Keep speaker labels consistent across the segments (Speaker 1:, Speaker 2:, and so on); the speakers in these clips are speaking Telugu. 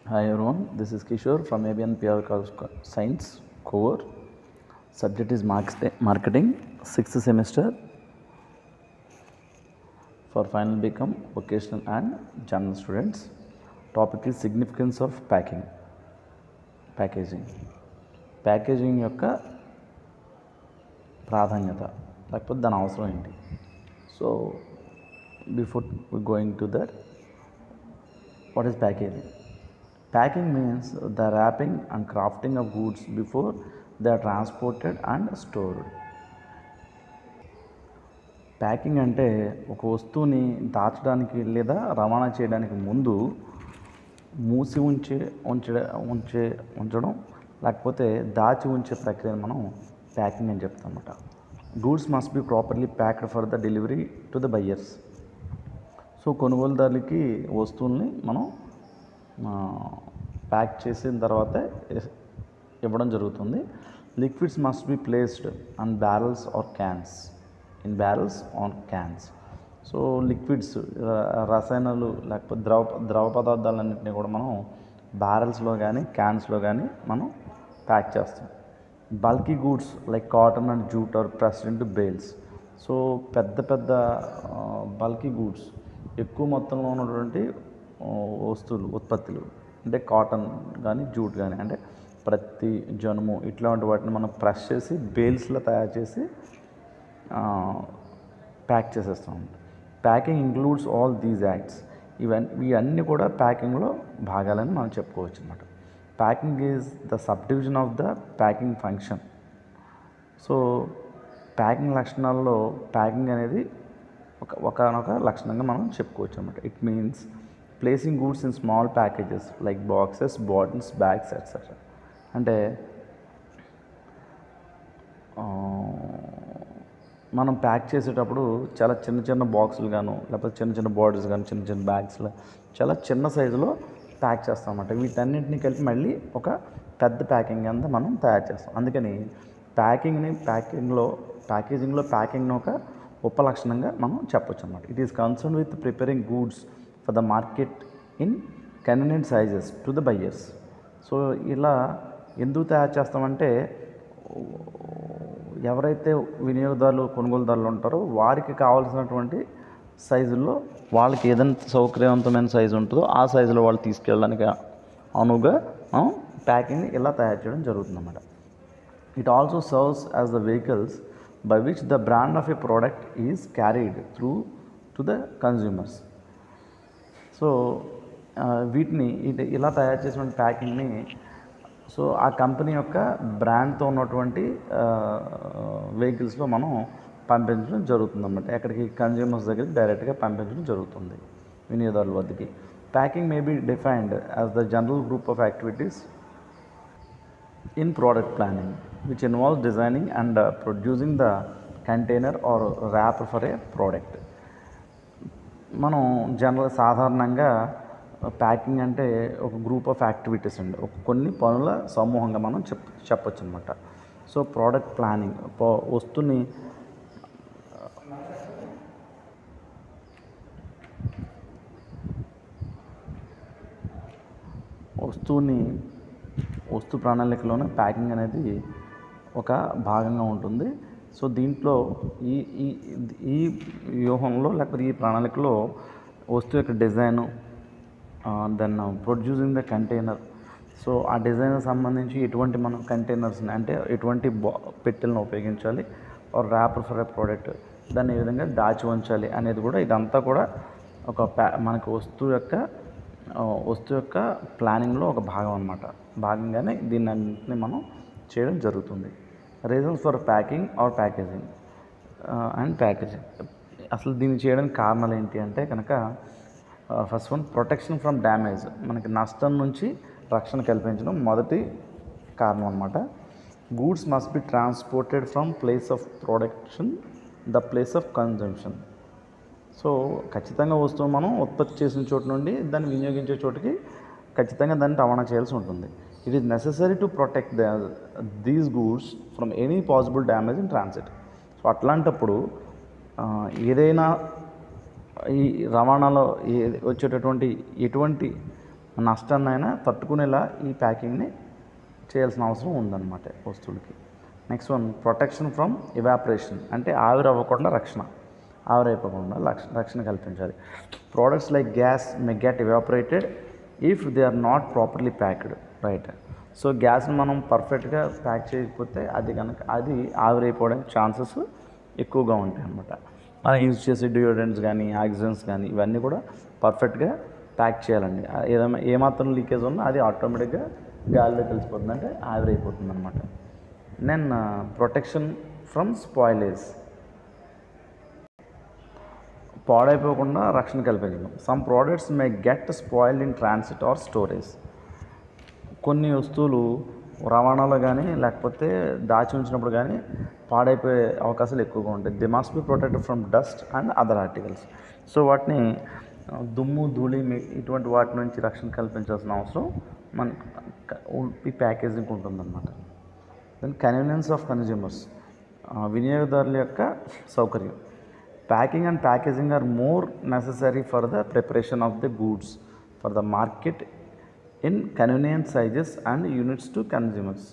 Speaker 1: Hi everyone, this is Kishore from ABN PR Science Core. Subject is Marketing, 6th semester for final BCom vocational and general students. Topic is significance of packaging. Packaging యొక్క ప్రాధాన్యత లేకపోతే దాని అవసరం ఏంటి. So before going to that, what is packaging? Packing means the wrapping and crafting of goods before they are transported and stored. Packing అంటే ఒక వస్తువుని దాచడానికి లేదా రవాణా చేయడానికి ముందు మూసి ఉంచడం లేకపోతే దాచి ఉంచే ప్రక్రియను మనం ప్యాకింగ్ అని చెప్తాం అన్నమాట. Goods must be properly packed for the delivery to the buyers. So కొనుగోలుదారులకి వస్తువుల్ని మనం ప్యాక్ చేసిన తర్వాతే ఇవ్వడం జరుగుతుంది. Liquids must be placed on barrels or cans. So liquids, రసాయనాలు లేకపోతే ద్రవ పదార్థాలన్నింటినీ కూడా మనం బ్యారల్స్లో కానీ క్యాన్స్లో కానీ మనం ప్యాక్ చేస్తాం. Bulky goods like cotton and jute are pressed into bales. So పెద్ద బల్కీ గూడ్స్, ఎక్కువ మొత్తంలో ఉన్నటువంటి ఉత్పత్తులు అంటే కాటన్ కానీ జూట్ కానీ, అంటే ప్రతి జనుము ఇట్లాంటి వాటిని మనం ప్రెస్ చేసి బేల్స్లో తయారు చేసి ప్యాక్ చేసేస్తాం. Packing includes all these acts. ఇవన్నీ కూడా ప్యాకింగ్లో భాగాలని మనం చెప్పుకోవచ్చు అన్నమాట. Packing is the subdivision of the packing function. So packing లక్షణాల్లో ప్యాకింగ్ అనేది ఒకనొక లక్షణంగా మనం చెప్పుకోవచ్చు అన్నమాట. It means placing goods in small packages like boxes, bottles, bags etcetera. అంటే మనం ప్యాక్ చేసేటప్పుడు చాలా చిన్న బాక్సులు గాను, లేకపోతే చిన్న బాటిల్స్ కానీ, చిన్న బ్యాగ్స్లో చాలా చిన్న సైజులో ప్యాక్ చేస్తాం అన్నమాట. వీటన్నింటినీ కలిపి మళ్ళీ ఒక పెద్ద ప్యాకింగ్ అంతా మనం తయారు చేస్తాం. అందుకని ప్యాకేజింగ్లో ప్యాకింగ్ను ఒక ఉపలక్షణంగా మనం చెప్పొచ్చు అన్నమాట. It is concern with preparing goods for the market in convenient sizes to the buyers. So ఇలా ఎందుకు తయారు చేస్తామంటే, ఎవరైతే వినియోగదారులు, కొనుగోలుదారులు ఉంటారో వారికి కావాల్సినటువంటి సైజుల్లో, వాళ్ళకి ఏదైనా సౌకర్యవంతమైన సైజు ఉంటుందో ఆ సైజులో వాళ్ళు తీసుకెళ్ళడానికి అనువుగా మనం ప్యాకింగ్ ఇలా తయారు చేయడం జరుగుతుందన్నమాట. It also serves as the vehicles by which the brand of a product is carried through to the consumers. So వీటిని ఇలా తయారు చేసిన ప్యాకింగ్ని సో ఆ కంపెనీ యొక్క బ్రాండ్తో ఉన్నటువంటి వెహికల్స్లో మనం పంపించడం జరుగుతుంది అన్నమాట. ఎక్కడికి? కన్జ్యూమర్స్ దగ్గరికి డైరెక్ట్గా పంపించడం జరుగుతుంది, వినియోగదారుల వద్దకి. Packing may be defined as the general group of activities in product planning which involves designing and producing the container or wrapper for a product. మనం సాధారణంగా ప్యాకింగ్ అంటే ఒక గ్రూప్ ఆఫ్ యాక్టివిటీస్ అండి, కొన్ని పనుల సమూహంగా మనం చెప్పొచ్చు అనమాట. సో ప్రోడక్ట్ ప్లానింగ్, వస్తు ప్రణాళికలోనే ప్యాకింగ్ అనేది ఒక భాగంగా ఉంటుంది. సో దీంట్లో ఈ వ్యూహంలో లేకపోతే ఈ ప్రణాళికలో వస్తువు యొక్క design, then producing the container. So ఆ డిజైన్కి సంబంధించి ఎటువంటి మనం కంటైనర్స్ని, అంటే ఎటువంటి పెట్టెలను ఉపయోగించాలి, or wrapper for a product, దాన్ని ఏ విధంగా దాచి ఉంచాలి అనేది కూడా, ఇదంతా కూడా ఒక మనకి వస్తువు యొక్క ప్లానింగ్లో ఒక భాగం అన్నమాట. భాగంగానే దీన్ని అన్నింటినీ మనం చేయడం జరుగుతుంది. Reasons for packing or packaging. అసలు దీన్ని చేయడానికి కారణాలు ఏంటి అంటే కనుక, first one, protection from damage. మనకి నష్టం నుంచి రక్షణ కల్పించడం మొదటి కారణం అన్నమాట. Goods must be transported from place of production the place of consumption. So ఖచ్చితంగా వస్తువు మనం ఉత్పత్తి చేసిన చోటు నుండి దాన్ని వినియోగించే చోటుకి ఖచ్చితంగా దాన్ని రవాణా చేయాల్సి ఉంటుంది. It is necessary to protect these goods from any possible damage in transit. So అట్లాంటప్పుడు ఏదైనా ఈ రవాణాలో వచ్చేటటువంటి ఎటువంటి నష్టాన్నైనా తట్టుకునేలా ఈ ప్యాకింగ్ని చేయాల్సిన అవసరం ఉందన్నమాట వస్తువులకి. Next one, protection from evaporation, అంటే ఆవిరవ్వకుండా రక్షణ, ఆవిరైపోకుండా రక్షణ కల్పించాలి. Products like gas may get evaporated if they are not properly packed, right. So గ్యాస్ని మనం పర్ఫెక్ట్గా ప్యాక్ చేయకపోతే అది ఆవిరైపోవడానికి ఛాన్సెస్ ఎక్కువగా ఉంటాయి అన్నమాట. మనం యూజ్ చేసే డియోడ్రెంట్స్ కానీ ఆక్సిజన్స్ కానీ ఇవన్నీ కూడా పర్ఫెక్ట్గా ప్యాక్ చేయాలండి. ఏమాత్రం లీకేజ్ ఉన్నా అది ఆటోమేటిక్గా గాలిలో కలిసిపోతుంది, అంటే ఆవిరైపోతుంది అనమాట. దెన్ ప్రొటెక్షన్ ఫ్రమ్ స్పాయిలేజ్, పాడైపోకుండా రక్షణ కల్పించడం. Some products may get spoiled in transit are storage. కొన్ని వస్తువులు రవాణాలో కానీ లేకపోతే దాచి ఉంచినప్పుడు కానీ పాడైపోయే అవకాశాలు ఎక్కువగా ఉంటాయి. They must be protected from dust and other articles. So వాటిని దుమ్ము ధూళి ఇటువంటి వాటి నుంచి రక్షణ కల్పించాల్సిన అవసరం మన ఈ ప్యాకేజింగ్ ఉంటుందన్నమాట. దెన్ కన్వీనియన్స్ ఆఫ్ కన్జ్యూమర్స్, వినియోగదారుల యొక్క సౌకర్యం. Packing and packaging are more necessary for the preparation of the goods for the market in convenient sizes and units to consumers,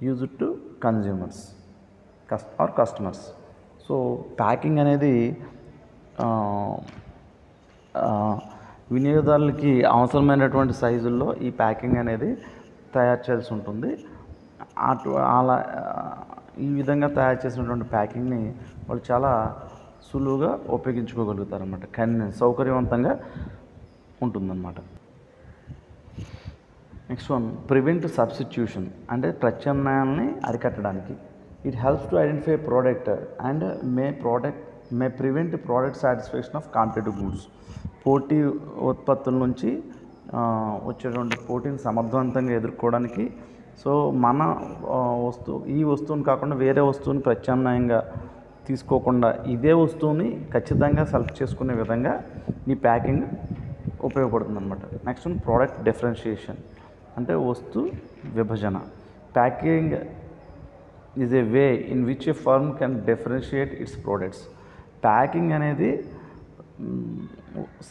Speaker 1: used to consumers or customers. So packing అనేది వినియోగదారులకి అవసరమైనటువంటి సైజుల్లో ఈ ప్యాకింగ్ అనేది తయారు చేయాల్సి ఉంటుంది. అలా ఈ విధంగా తయారు చేసినటువంటి ప్యాకింగ్ని వాళ్ళు చాలా సులువుగా ఉపయోగించుకోగలుగుతారు అన్నమాట. సౌకర్యవంతంగా ఉంటుందన్నమాట. నెక్స్ట్ వన్, ప్రివెంట్ సబ్స్టిట్యూషన్, అంటే ప్రత్యామ్నాయాలని అరికట్టడానికి. It helps to identify product and May prevent product satisfaction of competitive goods. పోటీ ఉత్పత్తుల నుంచి వచ్చేటువంటి పోటీని సమర్థవంతంగా ఎదుర్కోవడానికి, సో మన ఈ వస్తువుని కాకుండా వేరే వస్తువుని ప్రత్యామ్నాయంగా తీసుకోకుండా ఇదే వస్తువుని ఖచ్చితంగా సెలెక్ట్ చేసుకునే విధంగా ఈ ప్యాకింగ్ ఉపయోగపడుతుంది అనమాట. నెక్స్ట్ వన్, ప్రోడక్ట్ డిఫరెన్షియేషన్, అంటే వస్తు విభజన. Packing is a way in which a firm can differentiate its products. Packing అనేది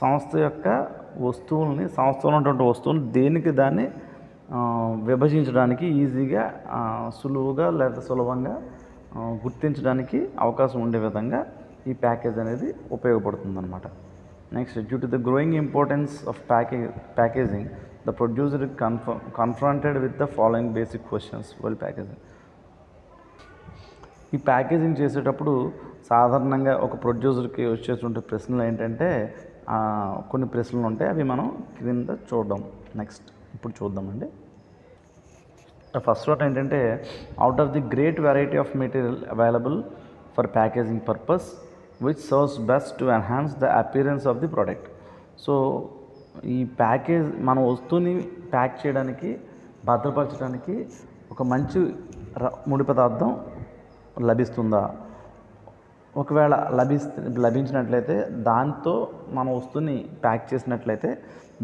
Speaker 1: సంస్థలో ఉన్నటువంటి వస్తువుని దేనికి దాన్ని విభజించడానికి ఈజీగా సులువుగా లేదా సులభంగా గుర్తించడానికి అవకాశం ఉండే విధంగా ఈ ప్యాకేజ్ అనేది ఉపయోగపడుతుంది అనమాట. Next, due to the growing importance of packaging the producer confronted with the following basic questions while packaging. ఈ ప్యాకేజింగ్ చేసేటప్పుడు సాధారణంగా ఒక ప్రొడ్యూసర్కి వచ్చేటువంటి ప్రశ్నలు ఏంటంటే కొన్ని ప్రశ్నలు ఉంటాయి, అవి మనం క్రింద చూద్దాం. నెక్స్ట్ ఇప్పుడు చూద్దామండి. ఫస్ట్ వన్ ఏంటంటే, out of the great variety of material available for packaging purpose which serves best to enhance the appearance of the product. So ఈ ప్యాకేజ్ మన వస్తువుని ప్యాక్ చేయడానికి భద్రపరచడానికి ఒక మంచి ముడి పదార్థం లభిస్తుందా? ఒకవేళ లభించినట్లయితే దాంతో మన వస్తువుని ప్యాక్ చేసినట్లయితే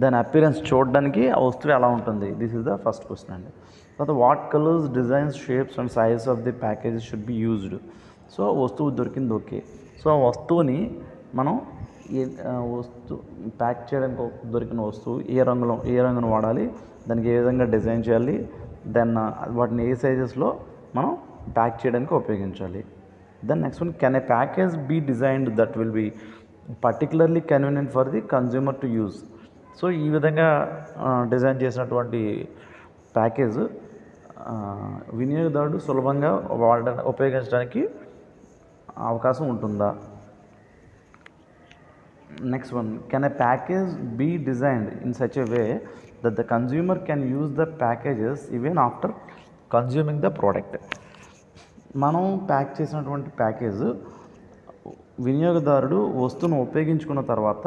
Speaker 1: దాని అపియరెన్స్ చూడడానికి ఆ వస్తువు ఎలా ఉంటుంది? This is the first question అండి. తర్వాత what colours, designs, shapes and sizes of the packages should be used. So వస్తువు దొరికింది ఓకే. సో ఆ వస్తువుని మనం ప్యాక్ చేయడానికి దొరికిన వస్తువు ఏ రంగును వాడాలి, దానికి ఏ విధంగా డిజైన్ చేయాలి, దెన్ వాటిని ఏ సైజెస్లో మనం ప్యాక్ చేయడానికి ఉపయోగించాలి. Then next one, can a package be designed that will be particularly convenient for the consumer to use. So ఈ విధంగా డిజైన్ చేసినటువంటి ప్యాకేజ్ వినియోగదారుడు సులభంగా ఉపయోగించడానికి అవకాశం ఉంటుందా? Next one, can a package be designed in such a way that the consumer can use the packages even after consuming the product. మనం ప్యాక్ చేసినటువంటి ప్యాకేజ్ వినియోగదారుడు వస్తువును ఉపయోగించుకున్న తర్వాత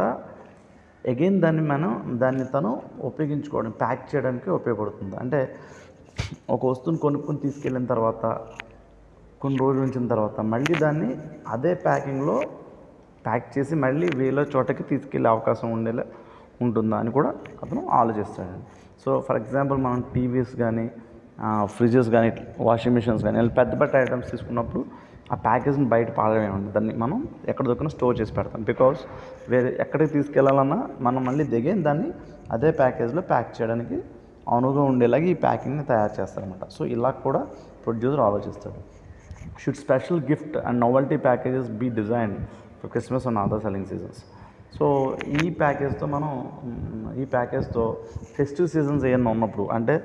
Speaker 1: అగైన్ దాన్ని తను ఉపయోగించుకోవడం, ప్యాక్ చేయడానికి ఉపయోగపడుతుంది. అంటే ఒక వస్తువుని కొనుక్కొని తీసుకెళ్ళిన తర్వాత కొన్ని రోజులు ఉంచిన తర్వాత మళ్ళీ దాన్ని అదే ప్యాకింగ్లో ప్యాక్ చేసి మళ్ళీ వేరే చోటకి తీసుకెళ్ళే అవకాశం ఉంటుందా అని కూడా అతను ఆలోచిస్తాడు. సో ఫర్ ఎగ్జాంపుల్ మనం టీవీస్ కానీ ఫ్రిడ్జెస్ కానీ వాషింగ్ మిషన్స్ కానీ పెద్ద ఐటమ్స్ తీసుకున్నప్పుడు ఆ ప్యాకేజ్ని బయట పాడేయమండి, దాన్ని మనం ఎక్కడ దొరికినా స్టోర్ చేసి పెడతాం. బికాస్ వేరే ఎక్కడికి తీసుకెళ్ళాలన్నా మనం మళ్ళీ దాన్ని అదే ప్యాకేజ్లో ప్యాక్ చేయడానికి అనువుగా ఉండేలాగా ఈ ప్యాకింగ్ని తయారు చేస్తారనమాట. సో ఇలా కూడా ప్రొడ్యూసర్ ఆలోచిస్తాడు. Should special gift and novelty packages be design for Christmas and other selling seasons. So ఈ ప్యాకేజ్తో ఫెస్టివ్ సీజన్స్ ఏమన్నా ఉన్నప్పుడు, అంటే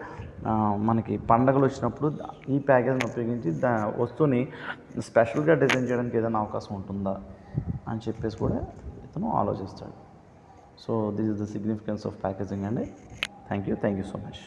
Speaker 1: మనకి పండగలు వచ్చినప్పుడు ఈ ప్యాకేజ్ని ఉపయోగించి వస్తువుని స్పెషల్గా డిజైన్ చేయడానికి ఏదైనా అవకాశం ఉంటుందా అని చెప్పేసి కూడా ఇతను ఆలోచిస్తాడు. So this is the significance of packaging అండి. Thank you so much.